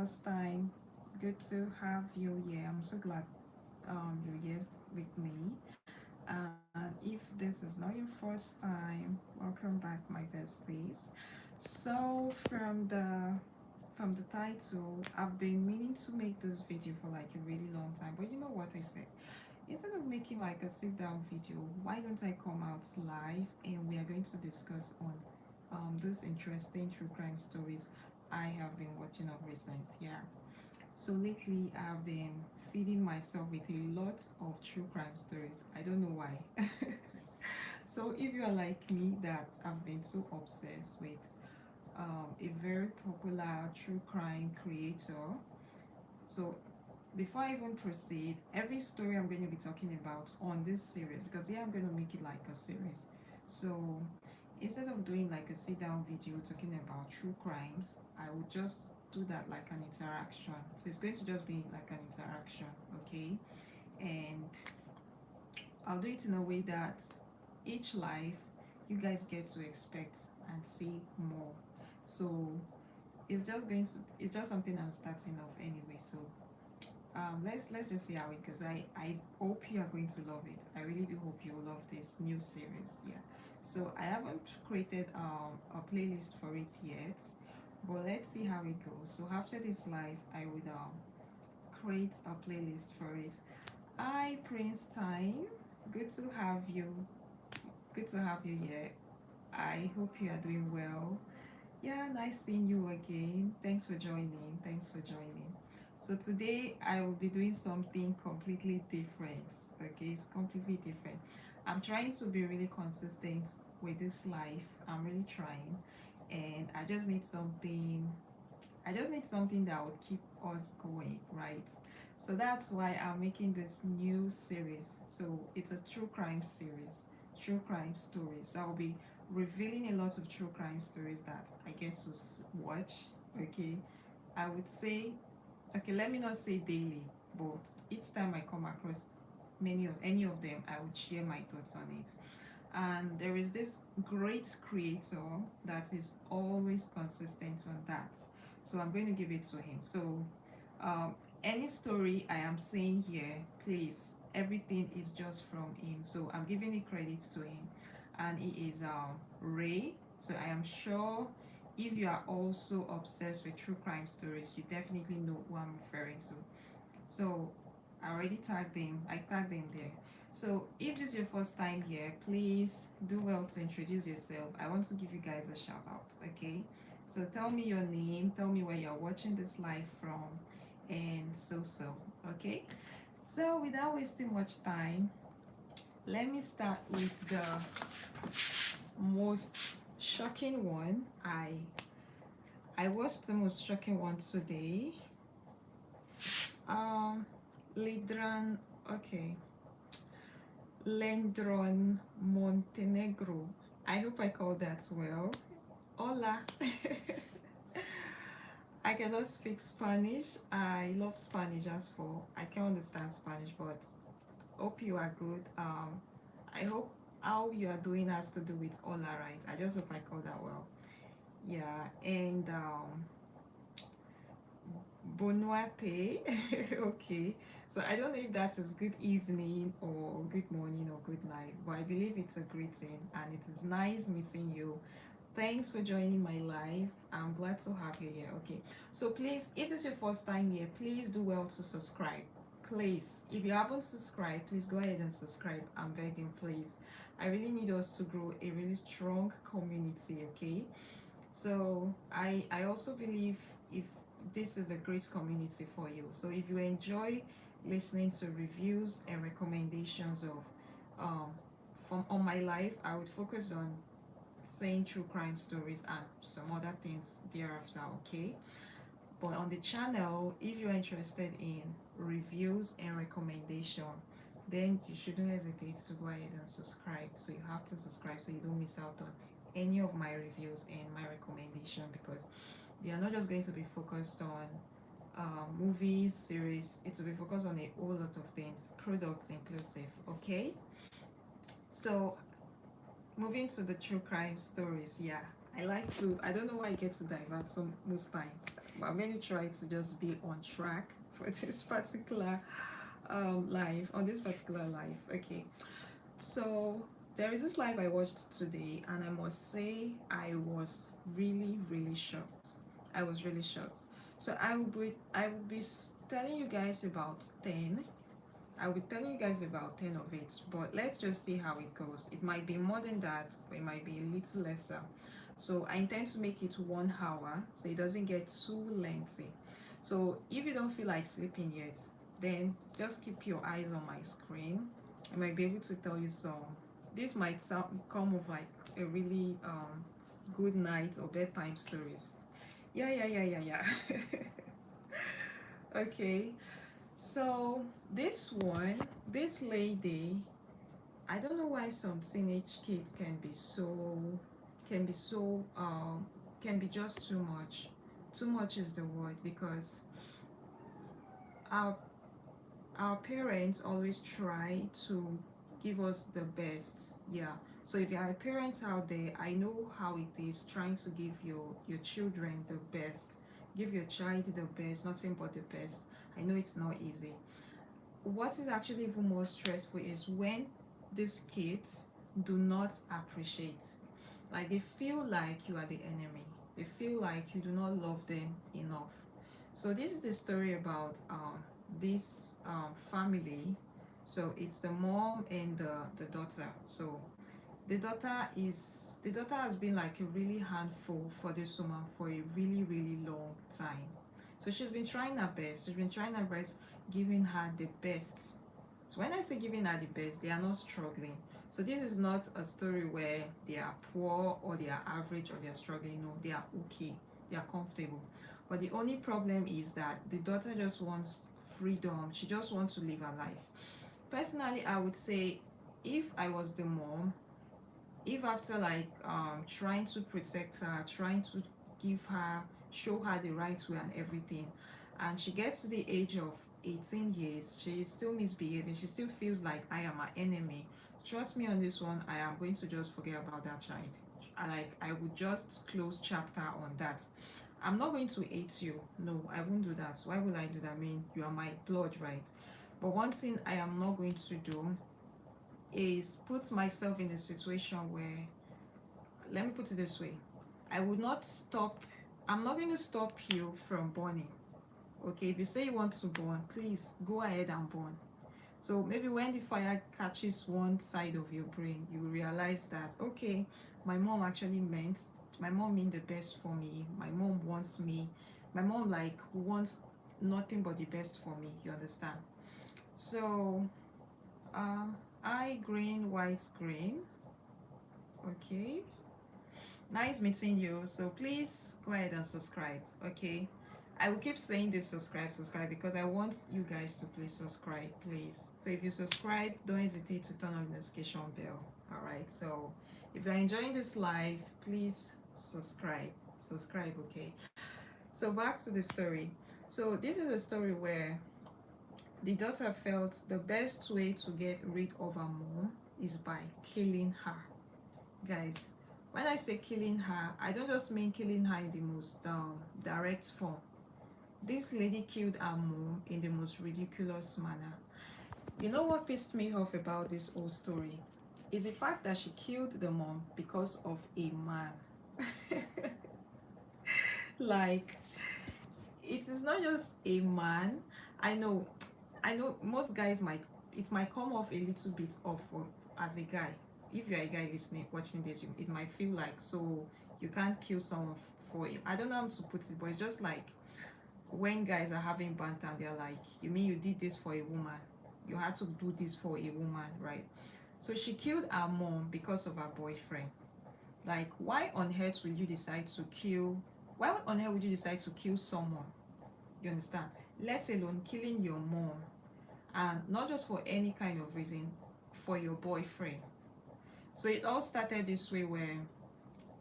first time, good to have you here. I'm so glad you're here with me. And if this is not your first time, welcome back, my besties. So from the title, I've been meaning to make this video for like a really long time, but you know what I said? Instead of making like a sit down video, why don't I come out live and we are going to discuss on this interesting true crime stories I have been watching of recent. Yeah. So lately I've been feeding myself with a lot of true crime stories. I don't know why. So if you are like me that I've been so obsessed with a very popular true crime creator, so before I even proceed, every story I'm going to be talking about on this series, because yeah, I'm going to make it like a series. So instead of doing like a sit down video talking about true crimes, I would just do that like an interaction. So it's going to just be like an interaction, okay? And I'll do it in a way that each life you guys get to expect and see more. So it's just something I'm starting off anyway. So let's just see how it goes. I hope you are going to love it. I really do hope you will love this new series. Yeah. So I haven't created a playlist for it yet, but let's see how it goes. So after this live, I would create a playlist for it. Hi Prince Time, good to have you. Good to have you here. I hope you are doing well. Yeah, nice seeing you again. Thanks for joining. Thanks for joining. So today I will be doing something completely different. Okay, it's completely different. I'm trying to be really consistent with this life. I'm really trying. And I just need something that would keep us going, right? So that's why I'm making this new series. So it's a true crime series, true crime stories. So I'll be revealing a lot of true crime stories that I get to watch. Okay, I would say, okay, let me not say daily, but each time I come across any of them, I would share my thoughts on it. And there is this great creator that is always consistent on that. So I'm going to give it to him. So um, any story I am saying here, please, everything is just from him. So I'm giving it credit to him. And he is Ray. So I am sure if you are also obsessed with true crime stories, you definitely know who I'm referring to. So I already tagged him. I tagged him there. So if this is your first time here, please do well to introduce yourself. I want to give you guys a shout out, okay? So tell me your name, tell me where you're watching this live from, and so, okay? So without wasting much time, let me start with the most shocking one. I watched the most shocking one today. Lidran, okay. Lendron Montenegro. I hope I called that well. Hola. I cannot speak Spanish. I love Spanish as for I can understand Spanish, but hope you are good. I hope how you are doing has to do with hola, right? I just hope I called that well. Yeah, and Bonuate. Okay. So I don't know if that is good evening or good morning or good night, but I believe it's a greeting and it is nice meeting you. Thanks for joining my live. I'm glad to have you here. Okay. So please, if this is your first time here, please do well to subscribe. Please, if you haven't subscribed, please go ahead and subscribe. I'm begging, please. I really need us to grow a really strong community, okay? So I also believe if this is a great community for you. So if you enjoy listening to reviews and recommendations of um, from on my life, I would focus on saying true crime stories and some other things thereafter, okay? But on the channel, if you're interested in reviews and recommendation, then you shouldn't hesitate to go ahead and subscribe. So you have to subscribe so you don't miss out on any of my reviews and my recommendation, because they are not just going to be focused on movies, series. It will be focused on a whole lot of things, products inclusive, okay? So moving to the true crime stories, yeah. I don't know why I get to divert so most times. I'm going to try to just be on track for this particular live, on this particular live. Okay, so there is this live I watched today, and I must say I was really shocked. I was really shocked. So I will be telling you guys about 10. I will be telling you guys about 10 of it, but let's just see how it goes. It might be more than that, or it might be a little lesser. So I intend to make it 1 hour so it doesn't get too lengthy. So if you don't feel like sleeping yet, then just keep your eyes on my screen. I might be able to tell you some. This might sound come of like a really good night or bedtime stories. Yeah. Okay, so this lady, I don't know why some teenage kids can be so can be just too much. Too much is the word, because our our parents always try to give us the best. Yeah. So if you are parents out there, I know how it is trying to give your children the best. Give your child the best, nothing but the best. I know it's not easy. What is actually even more stressful is when these kids do not appreciate. Like they feel like you are the enemy. They feel like you do not love them enough. So this is the story about this family. So it's the mom and the daughter. So the daughter has been like a really handful for this woman for a really long time. So she's been trying her best. She's been trying her best, giving her the best. So when I say giving her the best, they are not struggling. So this is not a story where they are poor or they are average or they are struggling. No, they are okay. They are comfortable. But the only problem is that the daughter just wants freedom. She just wants to live her life. Personally, I would say if I was the mom, if after like trying to protect her, trying to give her, show her the right way and everything, and she gets to the age of 18 years, she is still misbehaving, she still feels like I am her enemy, trust me on this one, I am going to just forget about that child. I would just close chapter on that. I'm not going to hate you, no, I won't do that. Why would I do that? I mean, you are my blood, right? But one thing I am not going to do is put myself in a situation where, let me put it this way, I would not stop, I'm not going to stop you from burning. Okay, if you say you want to burn, please go ahead and burn. So maybe when the fire catches one side of your brain, you will realize that, okay, my mom actually meant, my mom mean the best for me, my mom wants me, my mom like wants nothing but the best for me, you understand? So I green, white, green. Okay, nice meeting you. So please go ahead and subscribe. Okay, I will keep saying this, subscribe, because I want you guys to please subscribe, please. So if you subscribe, don't hesitate to turn on the notification bell. All right, so if you're enjoying this live, please subscribe. Okay, so back to the story. So this is a story where the daughter felt the best way to get rid of her mom is by killing her. Guys, when I say killing her, I don't just mean killing her in the most direct form. This lady killed her mom in the most ridiculous manner. You know what pissed me off about this whole story is the fact that she killed the mom because of a man. Like, it is not just a man. I know, I know most guys might, it might come off a little bit off as a guy. If you're a guy listening, watching this, it might feel like, so you can't kill someone for him. I don't know how to put it, but it's just like when guys are having banter and they're like, you mean you did this for a woman? You had to do this for a woman, right? So she killed her mom because of her boyfriend. Like, why on earth will you decide to kill? Why on earth would you decide to kill someone? You understand? Let alone killing your mom, and not just for any kind of reason, for your boyfriend. So it all started this way where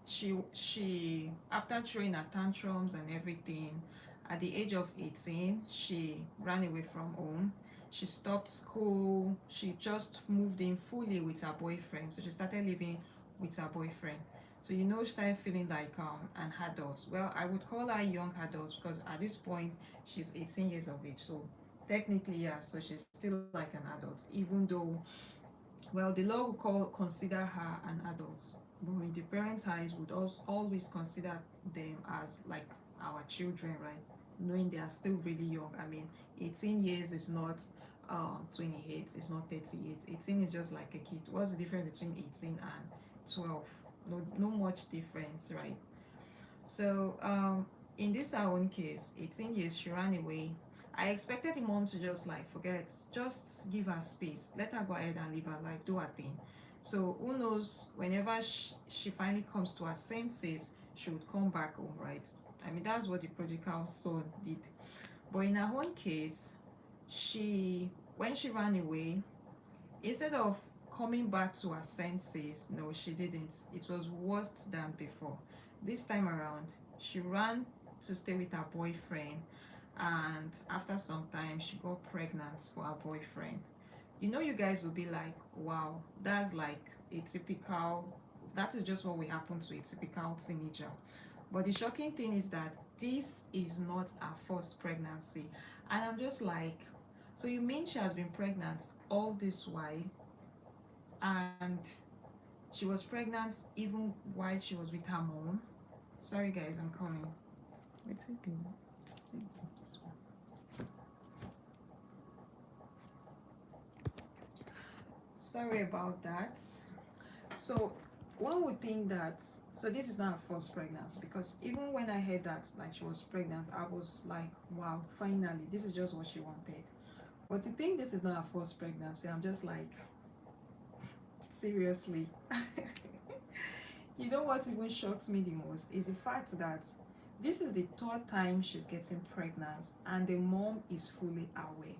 she after throwing her tantrums and everything, at the age of 18 she ran away from home. She stopped school. She just moved in fully with her boyfriend. So she started living with her boyfriend. So she started feeling like an adult. Well, I would call her young adult because at this point she's 18 years of age. So technically, yeah, so she's still like an adult, even though, well, the law would consider her an adult, but in the parents' eyes would also always consider them as like our children, right? Knowing they are still really young. I mean, 18 years is not 28, it's not 38. 18 is just like a kid. What's the difference between 18 and 12? No much difference, right? So in this our own case, 18 years, she ran away. I expected the mom to just like forget, just give her space, let her go ahead and live her life, do her thing. So who knows, whenever she finally comes to her senses, she would come back home, right? I mean, that's what the prodigal son did. But in her own case, when she ran away, instead of coming back to her senses, no, she didn't. It was worse than before. This time around, she ran to stay with her boyfriend, and after some time, she got pregnant for her boyfriend. You guys will be like, wow, that's like a typical, that is just what will happen to a typical teenager. But the shocking thing is that this is not her first pregnancy. And I'm just like, so you mean she has been pregnant all this while, and she was pregnant even while she was with her mom? Sorry guys, I'm coming. It's okay. Sorry about that. So one would think that, so this is not her first pregnancy, because even when I heard that like she was pregnant, I was like, wow, finally, this is just what she wanted. But to think this is not her first pregnancy, I'm just like, seriously. What even shocks me the most is the fact that this is the third time she's getting pregnant and the mom is fully aware.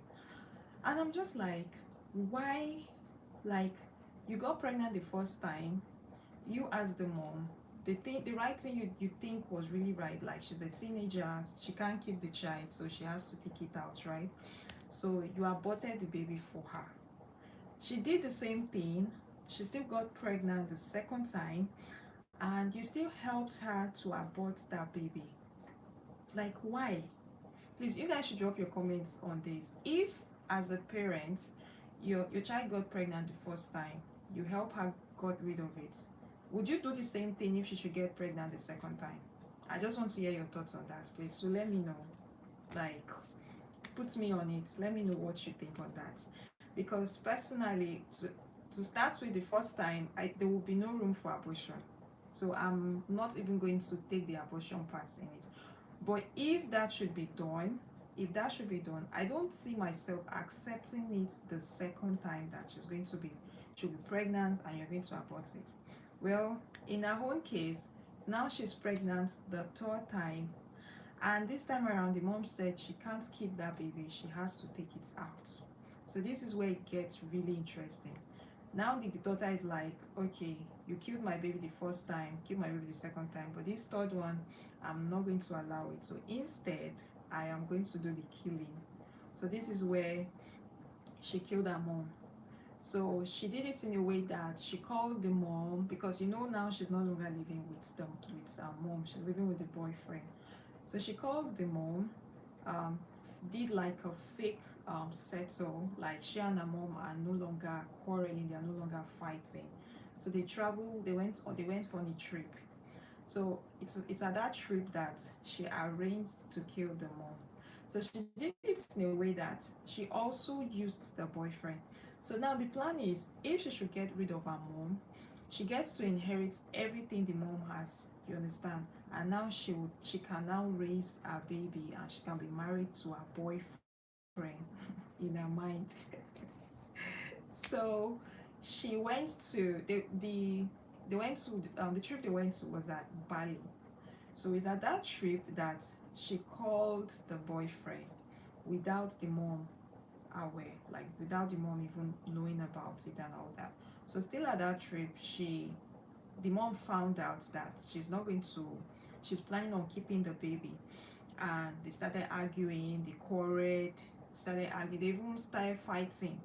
And I'm just like, why? Like, you got pregnant the first time, you as the mom, the right thing you think was really right, like she's a teenager, she can't keep the child, so she has to take it out, right? So you aborted the baby for her. She did the same thing, she still got pregnant the second time, and you still helped her to abort that baby. Like, why? Please, you guys should drop your comments on this. If as a parent, your child got pregnant the first time, you help her got rid of it, would you do the same thing if she should get pregnant the second time? I just want to hear your thoughts on that, please. So let me know. Like, put me on it. Let me know what you think on that. Because personally, to start with, the first time, there will be no room for abortion. So I'm not even going to take the abortion parts in it. But if that should be done, I don't see myself accepting it the second time that she'll be pregnant and you're going to abort it. Well, in her own case, now she's pregnant the third time, and this time around the mom said she can't keep that baby, she has to take it out. So this is where it gets really interesting. Now the daughter is like, okay, you killed my baby the first time, killed my baby the second time, but this third one, I'm not going to allow it. So instead, I am going to do the killing. So this is where she killed her mom. So she did it in a way that she called the mom, because now she's no longer living with her mom, she's living with the boyfriend. So she called the mom, um, did like a fake settle, like she and her mom are no longer quarreling, they are no longer fighting. So they went for a trip. So it's at that trip that she arranged to kill the mom. So she did it in a way that she also used the boyfriend. So now the plan is, if she should get rid of her mom, she gets to inherit everything the mom has. You understand? And now she can now raise her baby and she can be married to her boyfriend in her mind. So she went to they went to the trip they went to was at Bali. So it's at that trip that she called the boyfriend without the mom aware, like without the mom even knowing about it and all that. So still at that trip, the mom found out that she's planning on keeping the baby, and they started arguing, they quarreled, started arguing, they even started fighting.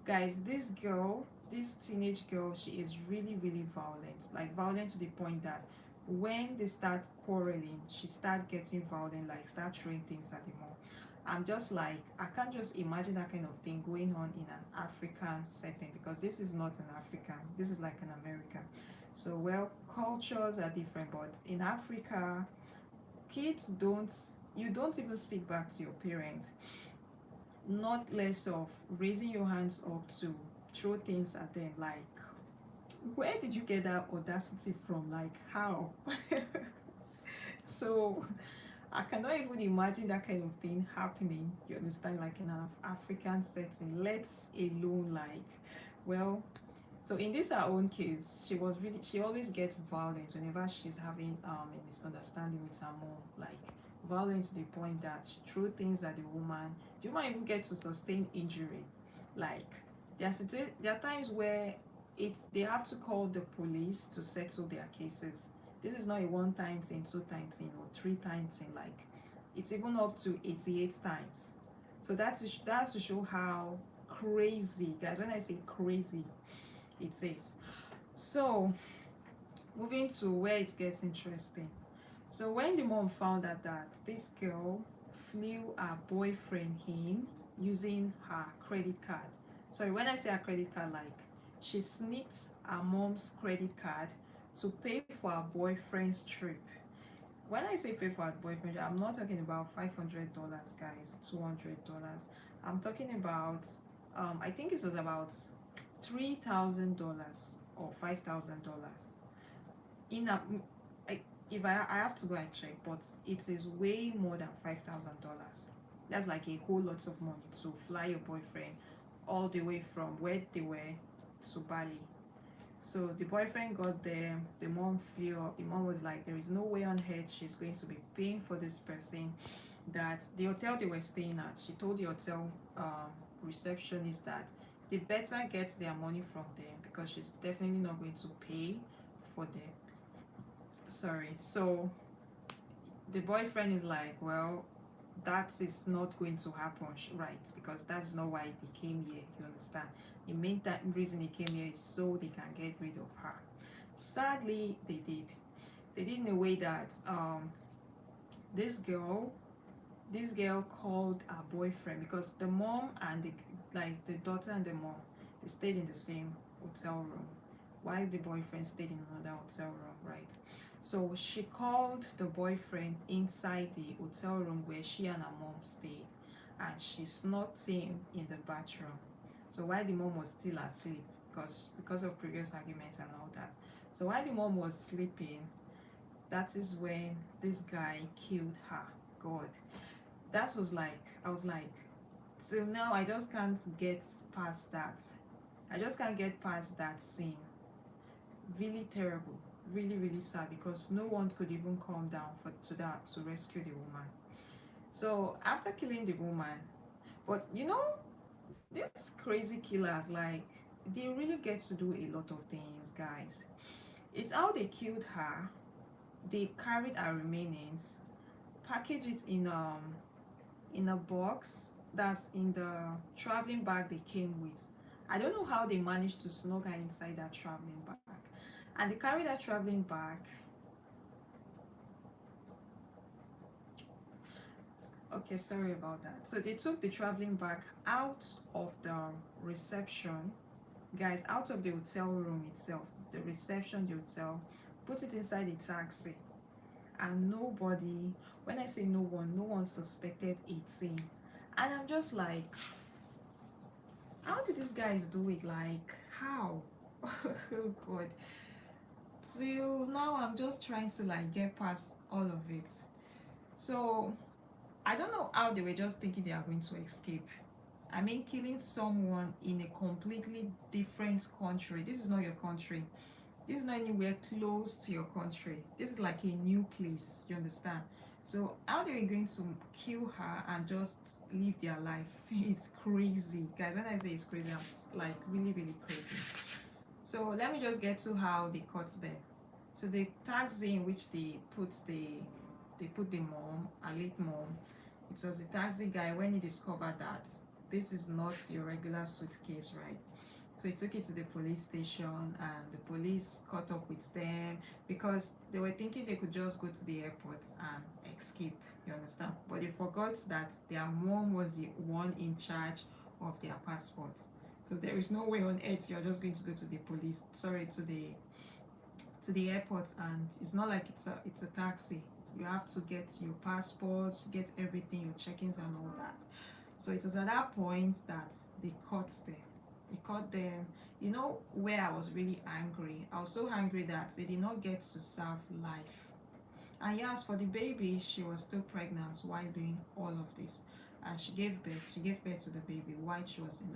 Guys, this girl, this teenage girl, she is really, really violent. Like violent to the point that when they start quarreling, she start getting violent, like start throwing things at the mom. I'm just like, I can't just imagine that kind of thing going on in an African setting, because this is not an African, this is like an American. So well, cultures are different, but in Africa, kids don't, you don't even speak back to your parents, not less of raising your hands up to throw things at them. Like, where did you get that audacity from? Like, how? So I cannot even imagine that kind of thing happening, you understand, like in an African setting, let's alone like, well, so in this her own case, she was really, she always gets violent whenever she's having a misunderstanding with her mom, like violent to the point that she threw things at the woman even get to sustain injury. Like there are times where it's they have to call the police to settle their cases. This is not a one time thing, two time thing, or three times thing, like it's even up to 88 times. So that's to show how crazy, guys, when I say crazy, it is. So moving to where it gets interesting. So when the mom found out that this girl flew her boyfriend in using her credit card. Sorry, when I say her credit card, like she sneaked her mom's credit card to pay for her boyfriend's trip. When I say pay for her boyfriend, I'm not talking about $500, guys, $200. I'm talking about, I think it was about $3,000 or $5,000. In a, I, if I have to go and check, but it is way more than $5,000. That's like a whole lot of money to fly your boyfriend all the way from where they were to Bali. So the boyfriend got there, the mom flew up. The mom was like, there is no way on earth she's going to be paying for this person. That the hotel they were staying at, she told the hotel receptionist that they better get their money from them, because she's definitely not going to pay for them. Sorry. So the boyfriend is like, well, that is not going to happen, right? Because that's not why they came here, you understand? The main reason they came here is so they can get rid of her. Sadly, they did in a way that this girl this girl called her boyfriend, because the mom and the daughter and the mom, they stayed in the same hotel room, while the boyfriend stayed in another hotel room, right? So she called the boyfriend inside the hotel room where she and her mom stayed, and she snuck him in the bathroom. So while the mom was still asleep, because of previous arguments and all that. So while the mom was sleeping, that is when this guy killed her. God, that was like, I was like, till now I just can't get past that. I just can't get past that scene. Really terrible, really, really sad, because no one could even come down to that to rescue the woman. So after killing the woman, but these crazy killers, like, they really get to do a lot of things, guys. It's how they killed her. They carried her remains, packaged it in a box that's in the traveling bag they came with. I don't know how they managed to snug her inside that traveling bag. And they carried that traveling bag. Okay, sorry about that. So they took the traveling bag out of the reception, guys, out of the hotel room itself, the reception, the hotel, put it inside the taxi. And nobody, when I say no one suspected a thing. And I'm just like, how did these guys do it? Like, how? Oh God. Till now I'm just trying to like get past all of it. So I don't know how they were just thinking they are going to escape. I mean, killing someone in a completely different country. This is not your country. This is not anywhere close to your country. This is like a new place, you understand? So how they were going to kill her and just live their life? It's crazy, guys. When I say it's crazy, I'm like really, really crazy. So let me just get to how they caught them. So the taxi in which they put the mom, a late mom. It was the taxi guy, when he discovered that this is not your regular suitcase, right? So he took it to the police station, and the police caught up with them because they were thinking they could just go to the airport and escape. You understand? But they forgot that their mom was the one in charge of their passports. So there is no way on earth you're just going to go to the police, sorry, to the airport, and it's not like it's a taxi. You have to get your passport, get everything, your check-ins and all that. So it was at that point that they caught them. They caught them. You know where I was really angry? I was so angry that they did not get to serve life. And yes, for the baby, she was still pregnant while doing all of this, and she gave birth. She gave birth to the baby while she was in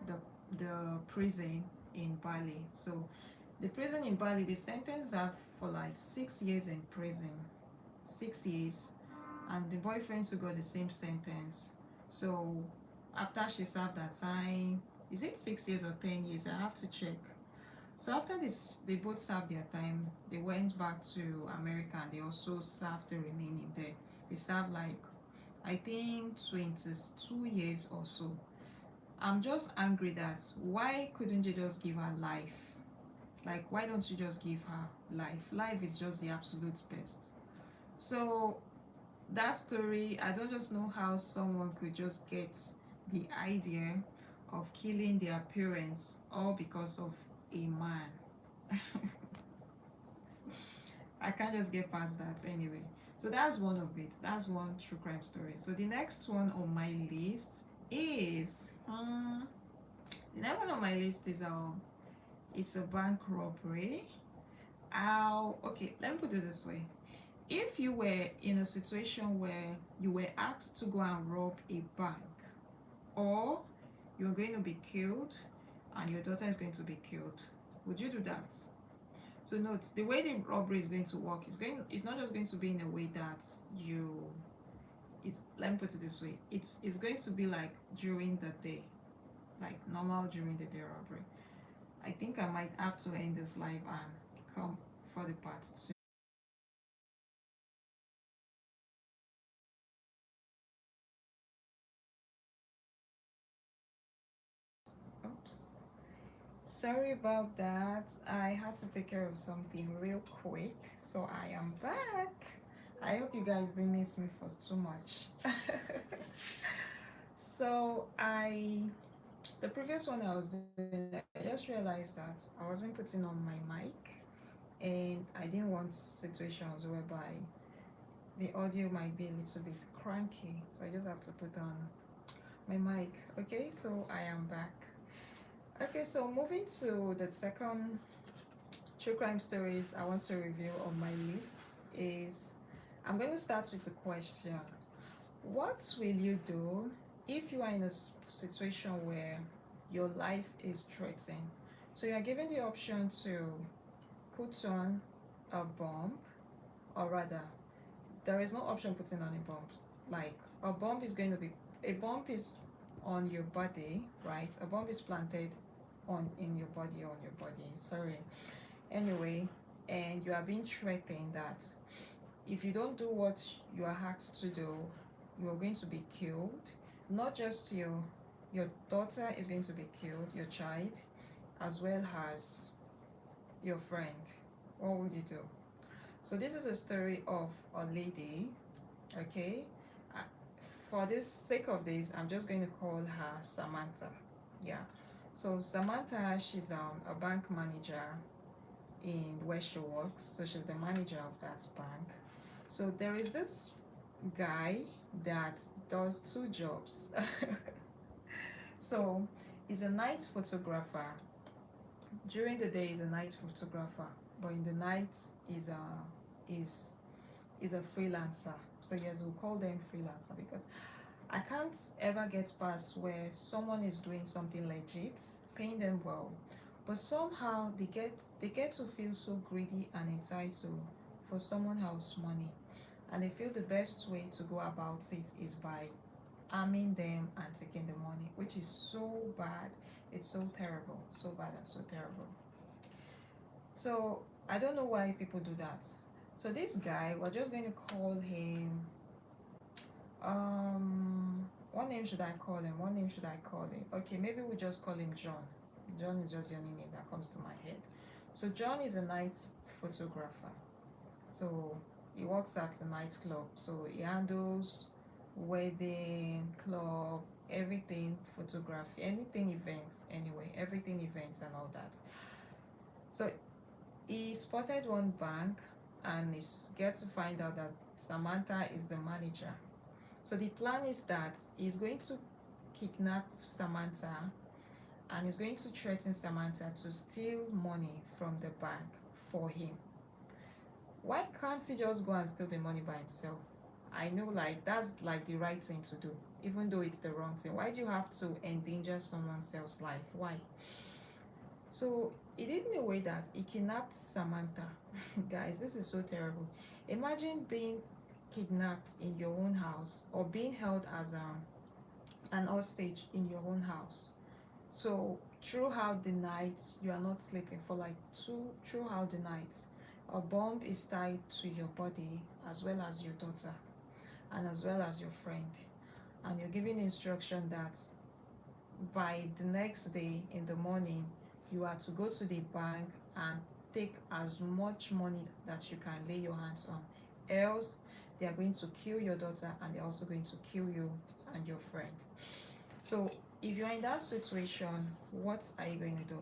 the the prison in Bali. So the prison in Bali, they sentenced her for like 6 years in prison, 6 years, and the boyfriend who got the same sentence. So after she served that time, is it 6 years or 10 years? I have to check. So after this, they both served their time. They went back to America and they also served the remaining there. They served like I think 22 years or so. I'm just angry that why couldn't you just give her life? Like, why don't you just give her life? Life is just the absolute best. So that story, I don't just know how someone could just get the idea of killing their parents all because of a man. I can't just get past that anyway. So that's one of it. That's one true crime story. So the next one on my list is the next one on my list is it's a bank robbery. How okay, let me put it this way. If you were in a situation where you were asked to go and rob a bank, or you're going to be killed and your daughter is going to be killed, would you do that? So note the way the robbery is going to work is it's not just going to be in a way that you it let me put it this way. It's going to be like during the day, like normal during the day robbery. I think I might have to end this live and come for the part two. Oops. Sorry about that. I had to take care of something real quick, so I am back. I hope you guys didn't miss me for too much. So the previous one I was doing, I just realized that I wasn't putting on my mic, and I didn't want situations whereby the audio might be a little bit cranky, so I just have to put on my mic. Okay, so I am back. Okay, so moving to the second true crime stories I want to review on my list is I'm going to start with a question. What will you do if you are in a situation where your life is threatened? So you are given the option to put on a bomb, or rather, there is no option putting on a bomb. Like a bomb is going to be a bomb is on your body, right? A bomb is planted on your body. Sorry. Anyway, and you are being threatened that if you don't do what you are asked to do, you are going to be killed. Not just your daughter is going to be killed, your child, as well as your friend. What would you do? So this is a story of a lady. Okay, uh, for this sake of this, I'm just going to call her Samantha. Yeah. So Samantha, she's a bank manager in where she works. So she's the manager of that bank. So there is this guy that does two jobs. So he's a night photographer. During the day, he's a night photographer, but in the night, he's a is is a freelancer. So yes, we'll call them freelancer because I can't ever get past where someone is doing something legit, paying them well, but somehow they get to feel so greedy and entitled for someone else's money, and they feel the best way to go about it is by arming them and taking the money, which is so bad. It's so terrible, so bad and so terrible. So I don't know why people do that. So this guy, we're just going to call him one name should I call him? What name should I call him? Okay, maybe we just call him John. John is just the only name that comes to my head. So John is a night photographer. So he works at a nightclub. So he handles wedding, club, everything, photography, anything events, anyway, everything events and all that. So he spotted one bank and he gets to find out that Samantha is the manager. So the plan is that he's going to kidnap Samantha and he's going to threaten Samantha to steal money from the bank for him. Why can't he just go and steal the money by himself? I know, like, that's like the right thing to do, even though it's the wrong thing. Why do you have to endanger someone else's life? Why? So he did in a way that he kidnapped Samantha. Guys, this is so terrible. Imagine being kidnapped in your own house or being held as an hostage in your own house. So throughout the night, you are not sleeping for like throughout the night. A bomb is tied to your body as well as your daughter and as well as your friend. And you're giving instruction that by the next day in the morning, you are to go to the bank and take as much money that you can lay your hands on. Else, they are going to kill your daughter and they're also going to kill you and your friend. So if you're in that situation, what are you going to do?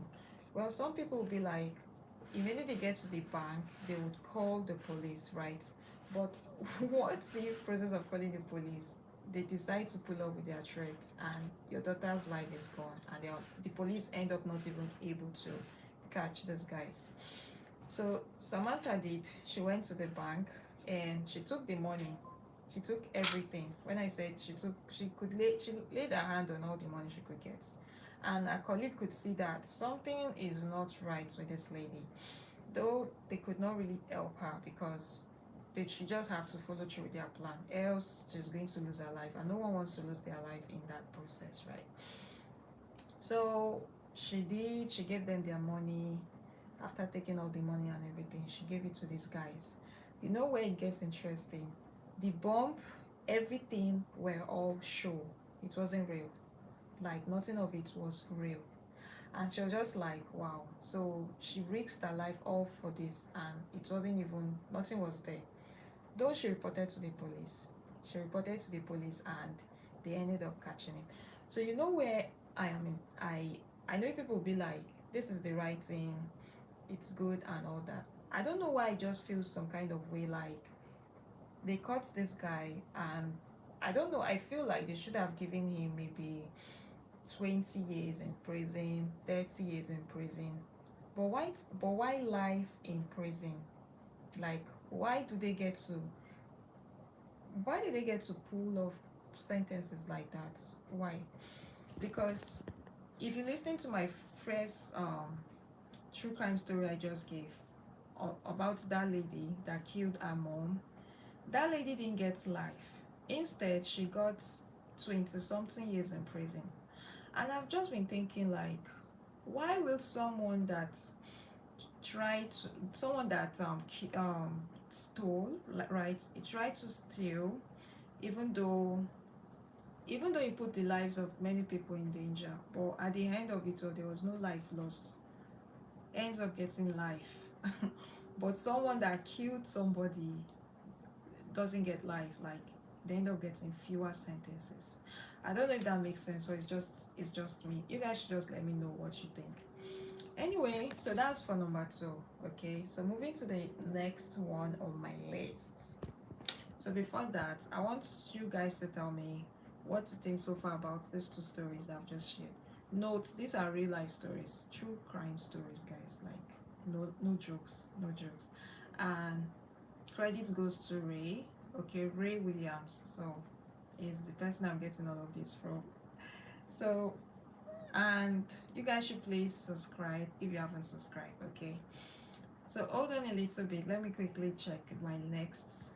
Well, some people will be like, immediately they get to the bank, they would call the police, right? But what's the process of calling the police? They decide to pull up with their threats and your daughter's life is gone and the police end up not even able to catch these guys. So Samantha did, she went to the bank and she took the money. She took everything. When I said she laid her hand on all the money she could get. And a colleague could see that something is not right with this lady. Though they could not really help her because she just have to follow through with their plan. Else she's going to lose her life. And no one wants to lose their life in that process, right? So she gave them their money. After taking all the money and everything, she gave it to these guys. You know where it gets interesting? The bomb, everything were all show. It wasn't real. Like nothing of it was real. And she was just like, wow. So she risked her life all for this and it wasn't even, nothing was there. Though she reported to the police. She reported to the police and they ended up catching him. So you know where I am in, I know people will be like, this is the right thing, it's good and all that. I don't know why I just feel some kind of way like they caught this guy and I don't know, I feel like they should have given him maybe 20 years in prison, 30 years in prison. But why life in prison? Like why do they get to pull off sentences like that? Why? Because if you listen to my first true crime story I just gave about that lady that killed her mom, that lady didn't get life. Instead, she got 20 something years in prison. And I've just been thinking like, why will someone that stole, right? He tried to steal, even though he put the lives of many people in danger, but at the end of it all, there was no life lost. Ends up getting life. But someone that killed somebody doesn't get life, like they end up getting fewer sentences. I don't know if that makes sense or it's just me. You guys should just let me know what you think. Anyway, so that's for number 2. Okay, so moving to the next one on my list. So before that, I want you guys to tell me what you think so far about these 2 stories that I've just shared. Note, these are real life stories, true crime stories, guys. Like no jokes, no jokes. And credit goes to Ray. Okay, Ray Williams. So is the person I'm getting all of this from. So, and you guys should please subscribe if you haven't subscribed. Okay, so hold on a little bit, let me quickly check my next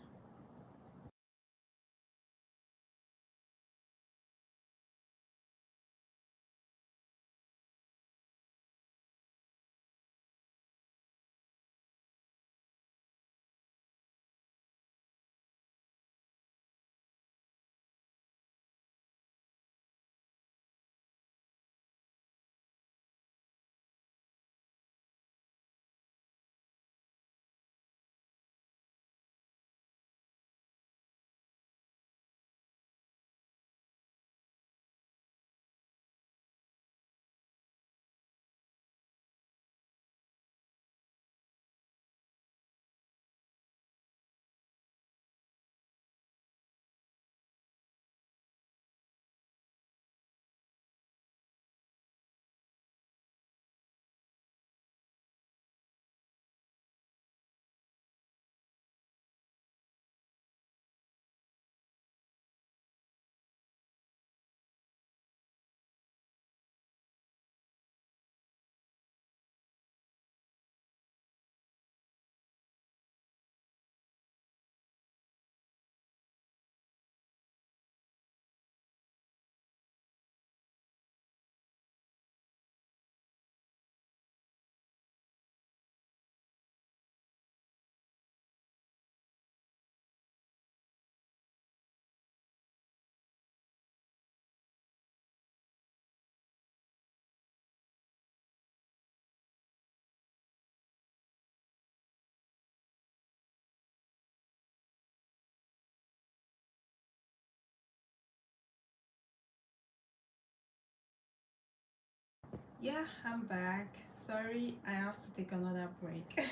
Yeah, I'm back. Sorry, I have to take another break.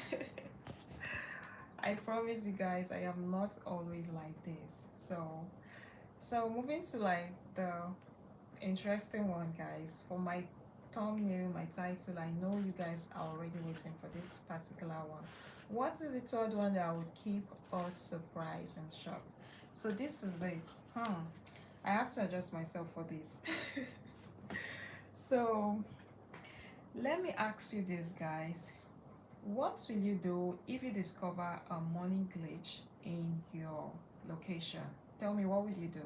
I promise you guys, I am not always like this. So moving to like the interesting one, guys. For my thumbnail, my title, I know you guys are already waiting for this particular one. What is the third one that would keep us surprised and shocked? So this is it. I have to adjust myself for this. So let me ask you this, guys. What will you do if you discover a money glitch in your location? Tell me, what will you do?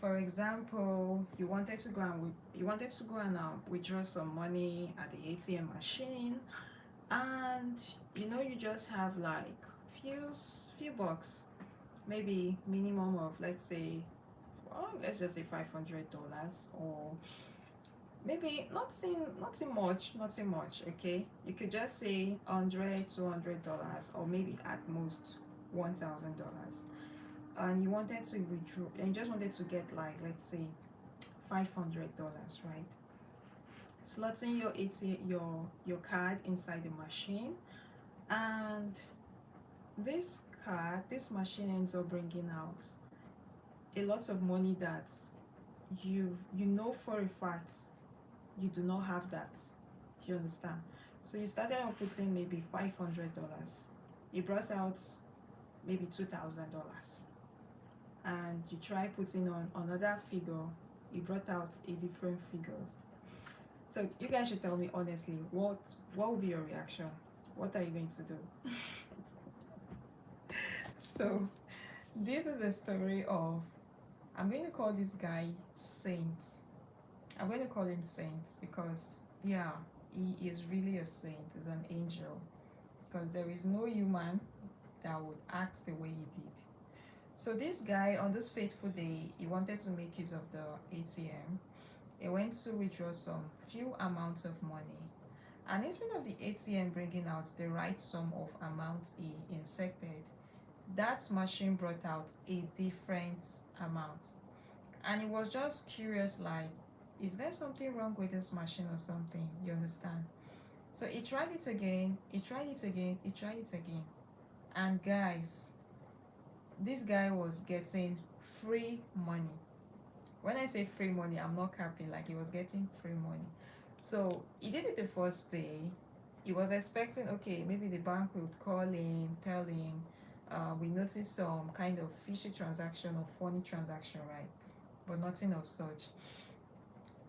For example, you wanted to go and withdraw some money at the ATM machine, and you just have like few bucks, maybe minimum of, let's say, well, let's just say $500, or maybe nothing much. Okay, you could just say 100, $200, or maybe at most $1,000, and you wanted to withdraw, and you just wanted to get, like, let's say, $500, right? Slotting your ATM, your card inside the machine, and this machine ends up bringing out a lot of money that you know for a fact you do not have that. You understand? So you started out putting maybe $500. You brought out maybe $2,000, and you try putting on another figure. You brought out a different figures. So you guys should tell me honestly, what will be your reaction? What are you going to do? So this is a story of, I'm going to call this guy Saint. I'm going to call him Saint because, yeah, he is really a saint. He's an angel, because there is no human that would act the way he did. So this guy, on this fateful day, he wanted to make use of the ATM. He went to withdraw some few amounts of money, and instead of the ATM bringing out the right sum of amount he inserted, that machine brought out a different amount. And he was just curious, like, is there something wrong with this machine or something? You understand? So he tried it again, he tried it again, he tried it again. And guys, this guy was getting free money. When I say free money, I'm not capping, like, he was getting free money. So he did it the first day. He was expecting, okay, maybe the bank would call him, tell him, we noticed some kind of fishy transaction or funny transaction, right? But nothing of such.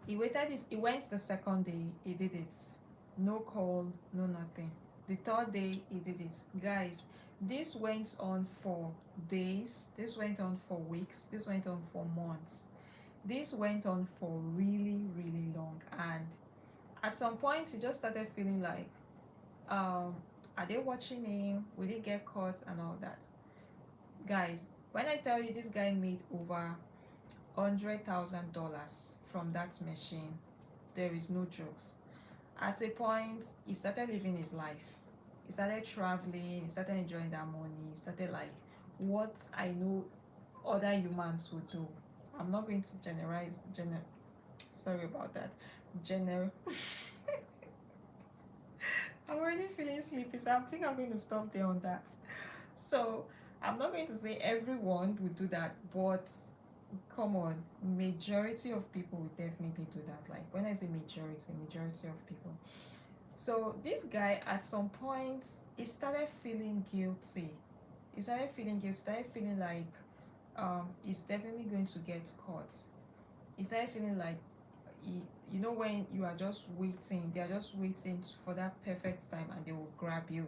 He went the second day, he did it. No call, no nothing. The third day, he did it. Guys, this went on for days, this went on for weeks, this went on for months. This went on for really, really long. And at some point, he just started feeling like, are they watching him? Will he get caught and all that? Guys, when I tell you this guy made over $100,000 from that machine, there is no jokes. At a point, he started living his life. He started traveling, he started enjoying that money, he started like what I know other humans would do. I'm not going to generalize, sorry about that. I'm already feeling sleepy, so I think I'm going to stop there on that. So I'm not going to say everyone would do that, but come on, majority of people would definitely do that. Like, when I say majority of people. So this guy, at some point, he started feeling guilty. Started feeling like he's definitely going to get caught. He started feeling like, when you are just waiting, they are just waiting for that perfect time and they will grab you.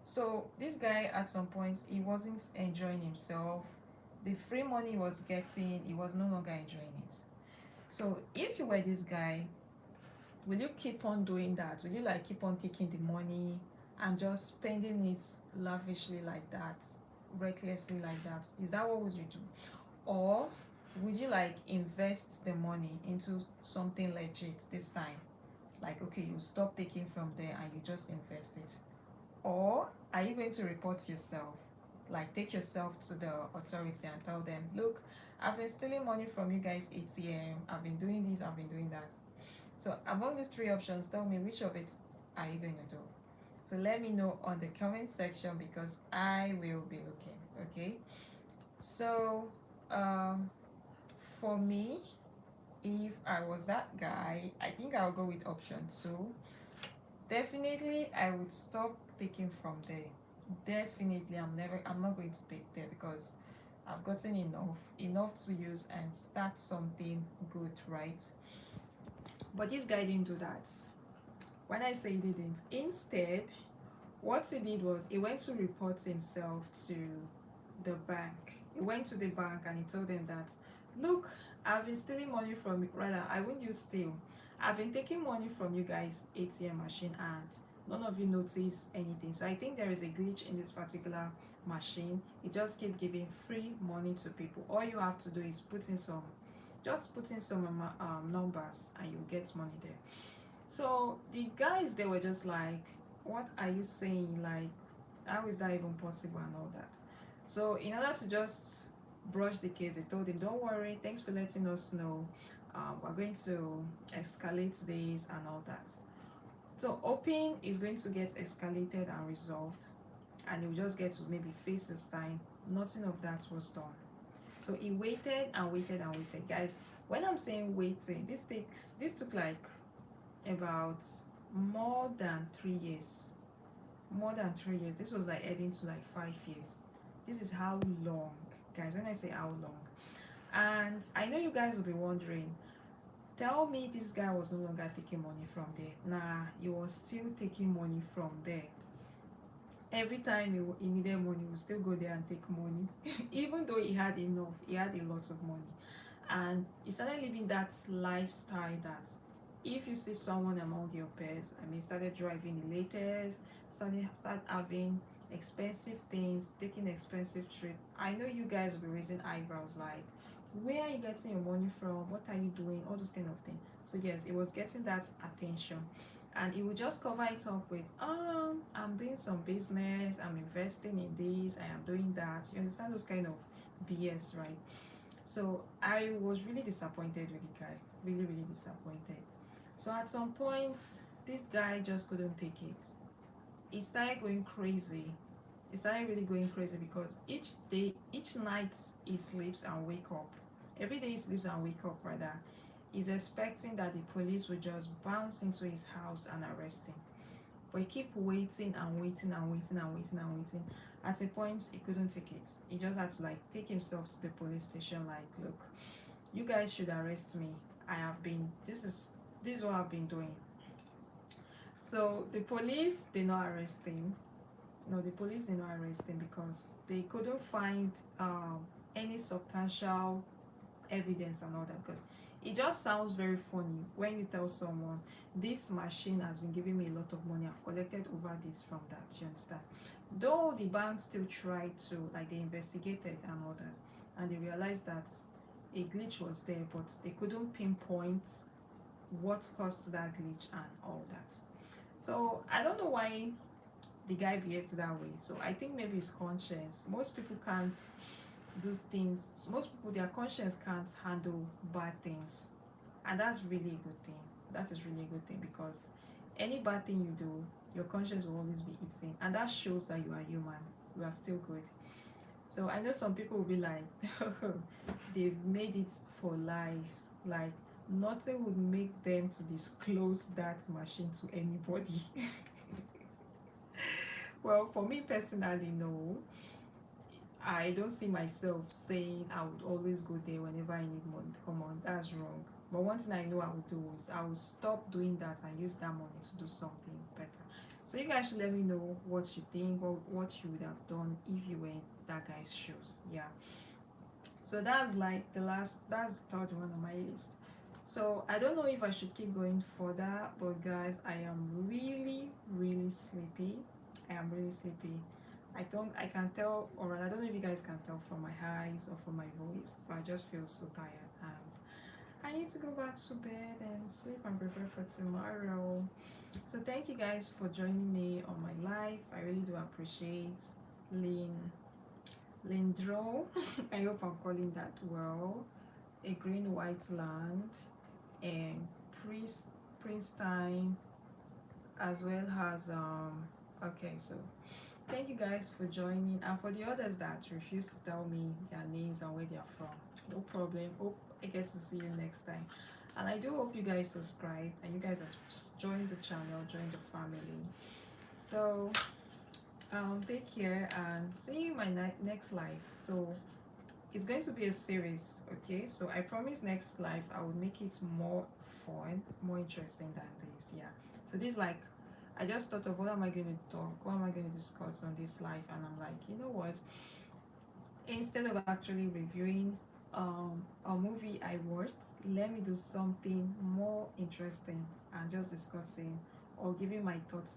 So this guy, at some point, he wasn't enjoying himself. The free money he was getting, he was no longer enjoying it. So if you were this guy, will you keep on doing that? Will you like keep on taking the money and just spending it lavishly like that, recklessly like that? Is that what would you do? Or would you like invest the money into something legit this time? Like, okay, you stop taking from there and you just invest it. Or are you going to report yourself? Like, take yourself to the authority and tell them, look, I've been stealing money from you guys ATM, I've been doing this, I've been doing that. So among these three options, tell me which of it are you going to do. So let me know on the comment section because I will be looking. Okay. So um, for me, if I was that guy, I think I'll go with option two. Definitely, I would stop taking from there. Definitely, I'm not going to take there because I've gotten enough to use and start something good, right? But this guy didn't do that. When I say he didn't, instead, what he did was he went to report himself to the bank. He went to the bank and he told them that, look, I've been stealing money from you. Rather, I wouldn't use steal. I've been taking money from you guys' ATM machine and none of you notice anything. So I think there is a glitch in this particular machine. It just keep giving free money to people. All you have to do is just put in some numbers and you get money there. So the guys, they were just like, what are you saying? Like, how is that even possible and all that? So in order to just brush the case, they told him, don't worry, thanks for letting us know. We're going to escalate this and all that. So hoping is going to get escalated and resolved and he will just get to maybe face his time. Nothing of that was done. So he waited and waited and waited. Guys, when I'm saying waiting, this took like about more than 3 years. More than 3 years. This was like heading to like 5 years. This is how long, guys, when I say how long. And I know you guys will be wondering, tell me this guy was no longer taking money from there. Nah, he was still taking money from there. Every time he needed money, he would still go there and take money. Even though he had enough, he had a lot of money. And he started living that lifestyle that if you see someone among your peers, I mean, started driving the latest, start having expensive things, taking expensive trips. I know you guys will be raising eyebrows like, where are you getting your money from? What are you doing? All those kind of things. So yes, it was getting that attention. And he would just cover it up with, I'm doing some business, I'm investing in this, I am doing that. You understand those kind of BS, right? So I was really disappointed with the guy, really, really disappointed. So at some point, this guy just couldn't take it. He started going crazy. He started really going crazy because each night he sleeps and wake up. Every day he sleeps and wake up, rather. He's expecting that the police will just bounce into his house and arrest him. But he keep waiting and waiting and waiting and waiting and waiting. At a point, he couldn't take it. He just had to like take himself to the police station. Like, look, you guys should arrest me. This is what I've been doing. So the police did not arrest him. No, the police did not arrest him because they couldn't find any substantial evidence and all that, because it just sounds very funny when you tell someone this machine has been giving me a lot of money, I've collected over this from that, you understand? Though the bank still tried to, like, they investigated and all that, and they realized that a glitch was there, but they couldn't pinpoint what caused that glitch and all that. So I don't know why the guy behaved that way. So I think maybe it's conscience. Most people can't do things, most people, their conscience can't handle bad things, and that's really a good thing. That is really a good thing, because any bad thing you do, your conscience will always be eating, and that shows that you are human, you are still good. So I know some people will be like, they've made it for life, like nothing would make them to disclose that machine to anybody. Well, for me personally, no, I don't see myself saying I would always go there whenever I need money. Come on, that's wrong. But one thing I know I would do is I will stop doing that and use that money to do something better. So you guys should let me know what you think, or what you would have done if you were in that guy's shoes. Yeah. So that's like that's the third one on my list. So I don't know if I should keep going further, but guys, I am really, really sleepy. I am really sleepy. I can tell, or I don't know if you guys can tell from my eyes or from my voice, but I just feel so tired and I need to go back to bed and sleep and prepare for tomorrow. So thank you guys for joining me on my live. I really do appreciate Lindro. I hope I'm calling that well. A green white land, and Princeton, as well as okay, so thank you guys for joining, and for the others that refuse to tell me their names and where they are from, no problem. Hope I get to see you next time. And I do hope you guys subscribe and you guys have joined the channel, join the family. So take care and see you in my next live. So it's going to be a series, okay? So I promise next live I will make it more fun, more interesting than this. Yeah. So this, like, I just thought of what am I going to talk, what am I going to discuss on this live, and I'm like, you know what, instead of actually reviewing a movie I watched, let me do something more interesting and just discussing or giving my thoughts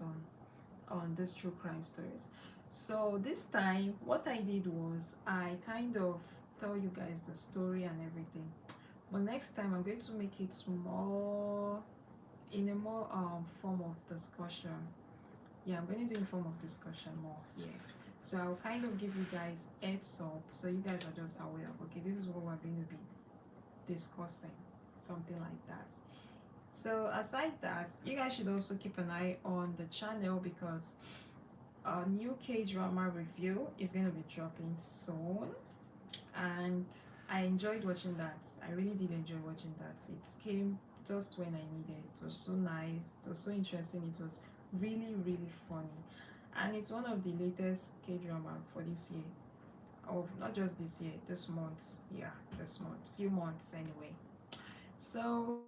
on these true crime stories. So this time what I did was I kind of tell you guys the story and everything, but next time I'm going to make it more in a more form of discussion. Yeah, I'm going to do in form of discussion more. Yeah, so I'll kind of give you guys heads up so you guys are just aware of, okay, this is what we're going to be discussing, something like that. So aside that, you guys should also keep an eye on the channel because a new K-drama review is going to be dropping soon, and I enjoyed watching that. I really did enjoy watching that. It came just when I needed. It was so nice, it was so interesting, it was really really funny, and it's one of the latest K-drama for this year, or not just this year, this month. Yeah, this month, few months anyway. So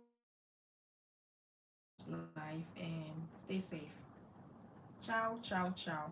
life and stay safe. Ciao, ciao, ciao.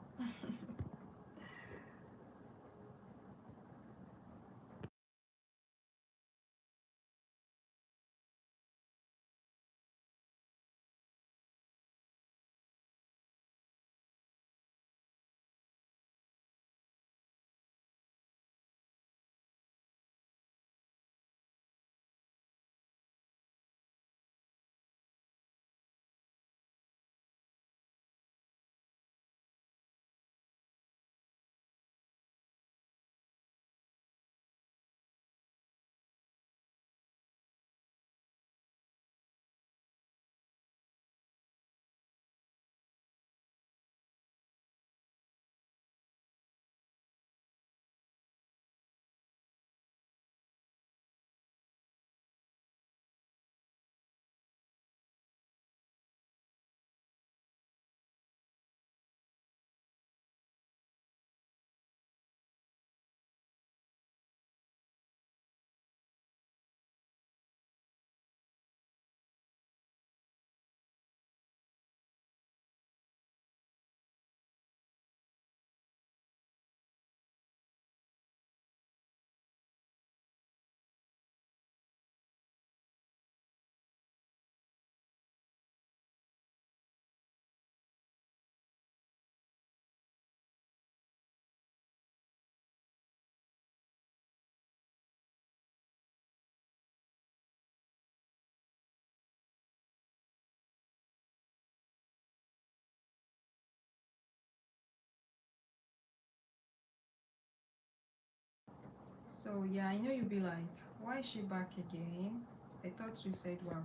So yeah, I know you'll be like, why is she back again? I thought we said we're